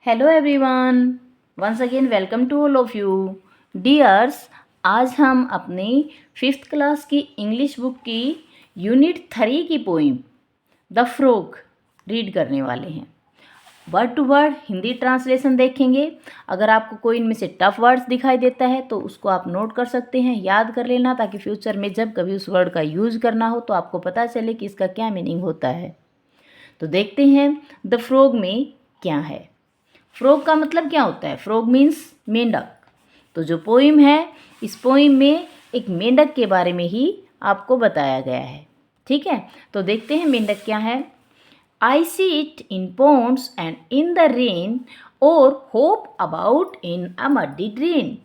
Hello everyone, once again welcome to all of you dears. आज हम अपनी 5th class की इंग्लिश बुक की यूनिट 3 की पोइम द फ्रॉग रीड करने वाले हैं। Word to word Hindi translation देखेंगे। अगर आपको कोई इनमें से टफ वर्ड्स दिखाई देता है तो उसको आप नोट कर सकते हैं, याद कर लेना, ताकि फ्यूचर में जब कभी उस वर्ड का यूज़ करना हो तो आपको पता चले कि इसका क्या मीनिंग होता है। तो देखते हैं द फ्रॉग में क्या है। फ्रॉग का मतलब क्या होता है? फ्रॉग मीन्स मेंढक। तो जो पोइम है, इस पोइम में एक मेंढक के बारे में ही आपको बताया गया है। ठीक है, तो देखते हैं मेंढक क्या है। I see it in ponds and in the rain और hop about in a muddy drain.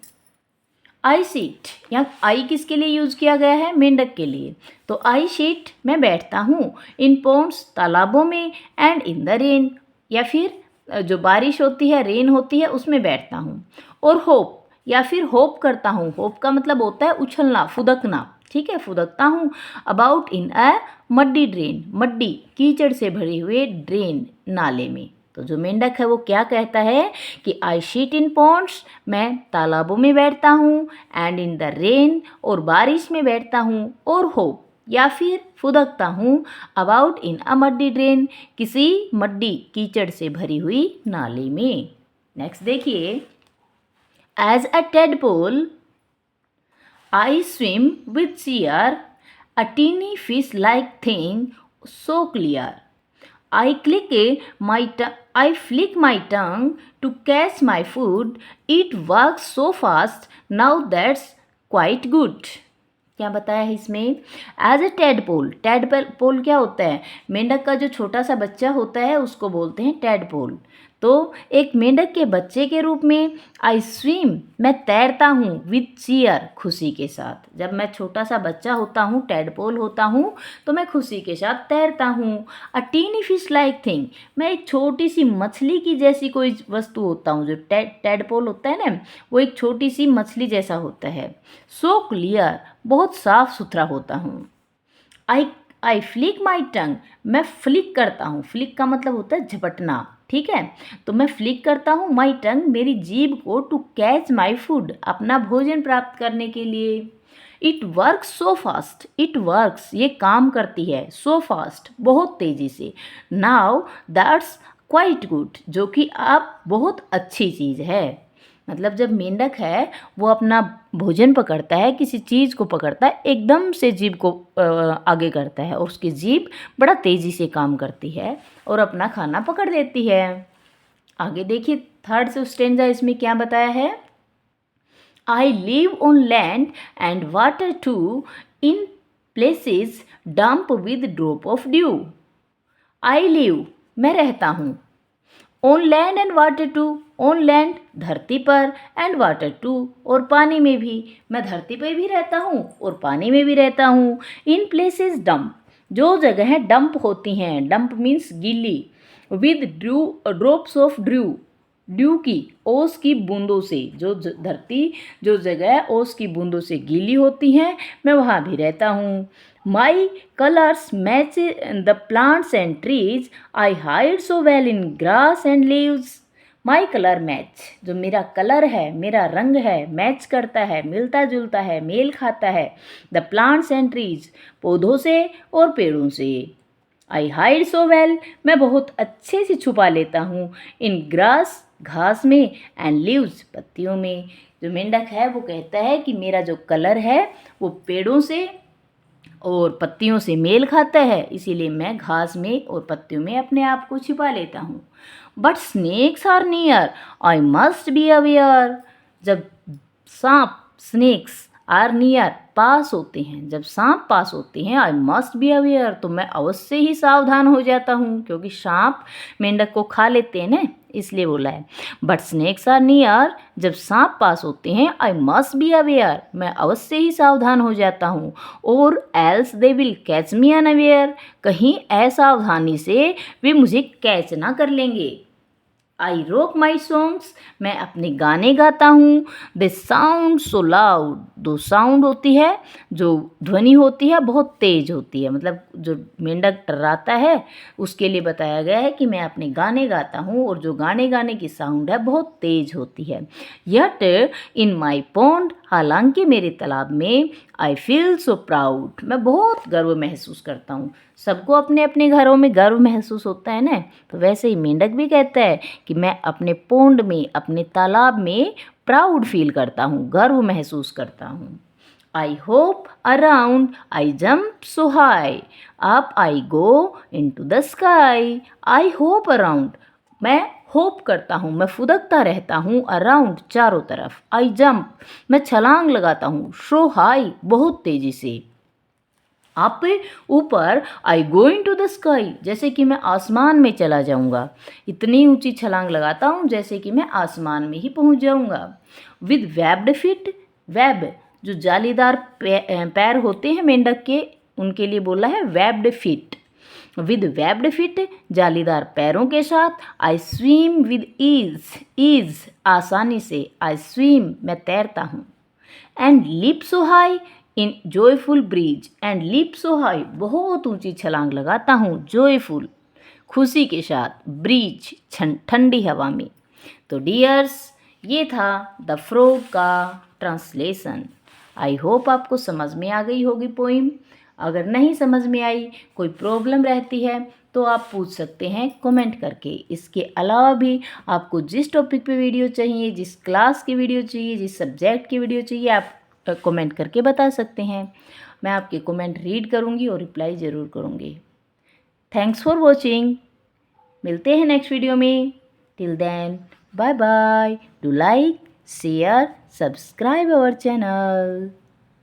I sit, यहाँ आई किसके लिए यूज़ किया गया है? मेंढक के लिए। तो आई सीट, मैं बैठता हूँ, इन पॉन्ड्स, तालाबों में, एंड इन द रेन, या फिर जो बारिश होती है, रेन होती है, उसमें बैठता हूँ। और होप, या फिर होप करता हूँ। होप का मतलब होता है उछलना, फुदकना। ठीक है, फुदकता हूँ। About in a muddy drain, muddy कीचड़ से भरे हुए ड्रेन, नाले में। तो जो मेंढक है वो क्या कहता है कि आई शीट इन पॉन्ड्स, मैं तालाबों में बैठता हूँ, एंड इन द रेन, और बारिश में बैठता हूँ, और होप, या फिर फुदकता हूँ, about in a muddy drain, किसी मड्डी कीचड़ से भरी हुई नाली में। नेक्स्ट देखिए, as a tadpole I swim with cheer, a teeny fish-like thing, so clear. I flick my tongue to catch my food. It works so fast. Now that's quite good. क्या बताया है इसमें? As a tadpole. टेडपोल क्या होता है? मेंढक का जो छोटा सा बच्चा होता है उसको बोलते हैं टेडपोल। तो एक मेंढक के बच्चे के रूप में आई स्विम, मैं तैरता हूँ, विथ चीयर, खुशी के साथ। जब मैं छोटा सा बच्चा होता हूँ, टेडपोल होता हूँ, तो मैं खुशी के साथ तैरता हूँ। अ टीनी फिश लाइक थिंग, मैं एक छोटी सी मछली की जैसी कोई वस्तु होता हूँ। जो टेडपोल होता है ना, वो एक छोटी सी मछली जैसा होता है। सो क्लियर, बहुत साफ सुथरा होता हूँ। आई फ्लिक माई टंग, मैं फ्लिक करता हूँ। फ्लिक का मतलब होता है झपटना। ठीक है, तो मैं फ्लिक करता हूँ माई टंग, मेरी जीभ को, टू कैच माई फूड, अपना भोजन प्राप्त करने के लिए। It works so fast, it works, ये काम करती है, सो फास्ट, बहुत तेज़ी से। नाउ दैट्स क्वाइट गुड, जो कि आप बहुत अच्छी चीज़ है। मतलब जब मेंढक है वो अपना भोजन पकड़ता है, किसी चीज़ को पकड़ता है, एकदम से जीभ को आगे करता है, और उसकी जीभ बड़ा तेज़ी से काम करती है और अपना खाना पकड़ लेती है। आगे देखिए, थर्ड से स्टेंजा इसमें क्या बताया है। I live on land and water too, in places damp with drop of dew. I live, मैं रहता हूँ, on land and water too, on land, धरती पर, एंड वाटर टू, और पानी में भी। मैं धरती पर भी रहता हूँ और पानी में भी रहता हूँ। इन प्लेसेस डंप, जो जगह डंप होती हैं, डंप मीन्स गीली, with Drew, drops of Drew, due की, ओस की बूंदों से, जो धरती, जो जगह ओस की बूंदों से गीली होती हैं, मैं वहाँ भी रहता हूँ। My colours match the plants and trees, I hide so well in grass and leaves. My colour match, जो मेरा कलर है, मेरा रंग है, मैच करता है, मिलता जुलता है, मेल खाता है, द प्लांट्स एंड ट्रीज, पौधों से और पेड़ों से। आई हाइड सो वेल, मैं बहुत अच्छे से छुपा लेता हूँ, इन ग्रास, घास में, एंड लीव्स, पत्तियों में। जो मेंढक है वो कहता है कि मेरा जो कलर है वो पेड़ों से और पत्तियों से मेल खाता है, इसीलिए मैं घास में और पत्तियों में अपने आप को छिपा लेता हूँ। But snakes are near, I must be aware. जब सांप, स्नेक्स आर नियर, पास होते हैं, जब सांप पास होते हैं, आई मस्ट बी अवेयर, तो मैं अवश्य ही सावधान हो जाता हूँ, क्योंकि सांप मेंढक को खा लेते हैं ना, इसलिए बोला है। बट स्नेक्स आर नियर, जब सांप पास होते हैं, आई मस्ट बी अवेयर, मैं अवश्य ही सावधान हो जाता हूँ। और else they will catch me unaware, कहीं असावधानी से वे मुझे कैच ना कर लेंगे। आई रोक माई सॉन्ग्स, मैं अपने गाने गाता हूँ। दे साउंड सो लाउड, दो साउंड होती है, जो ध्वनि होती है बहुत तेज होती है, मतलब जो मेंढक टर्राता है उसके लिए बताया गया है कि मैं अपने गाने गाता हूँ और जो गाने गाने की साउंड है बहुत तेज होती है। यट इन माई पॉन्ड, हालांकि मेरे तालाब में, आई फील सो प्राउड, मैं बहुत गर्व महसूस करता हूँ। सबको अपने अपने घरों में गर्व महसूस होता है ना, तो वैसे ही मेंढक भी कहता है कि मैं अपने पोंड में, अपने तालाब में प्राउड फील करता हूँ, गर्व महसूस करता हूँ। I hope around, I jump so high, up I go into the sky. I hope around, मैं होप करता हूँ, मैं फुदकता रहता हूँ, अराउंड चारों तरफ। आई जंप, मैं छलांग लगाता हूँ, सो हाई बहुत तेजी से, आप ऊपर, आई गो इन टू द स्काई, जैसे कि मैं आसमान में चला जाऊंगा, इतनी ऊंची छलांग लगाता हूँ जैसे कि मैं आसमान में ही पहुंच जाऊंगा। विद वेब्ड फिट, वेब जो जालीदार पैर होते हैं मेंढक के, उनके लिए बोला है webbed feet. With webbed feet, जालीदार पैरों के साथ, I swim with ease, ease आसानी से, आई स्विम मैं तैरता हूँ। And leap so high in joyful breeze, and leap so high बहुत ऊंची छलांग लगाता हूँ, जॉयफुल खुशी के साथ, ब्रीज ठंडी हवा में। तो डियर्स, ये था द फ्रॉग का ट्रांसलेशन। आई होप आपको समझ में आ गई होगी पोइम। अगर नहीं समझ में आई, कोई प्रॉब्लम रहती है तो आप पूछ सकते हैं कमेंट करके। इसके अलावा भी आपको जिस टॉपिक पे वीडियो चाहिए, जिस क्लास की वीडियो चाहिए, जिस सब्जेक्ट की वीडियो चाहिए, आप कमेंट करके बता सकते हैं। मैं आपके कमेंट रीड करूँगी और रिप्लाई ज़रूर करूँगी। Thanks for watching. मिलते हैं नेक्स्ट वीडियो में। Till then, bye bye. Do like, share, subscribe our channel.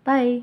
Bye.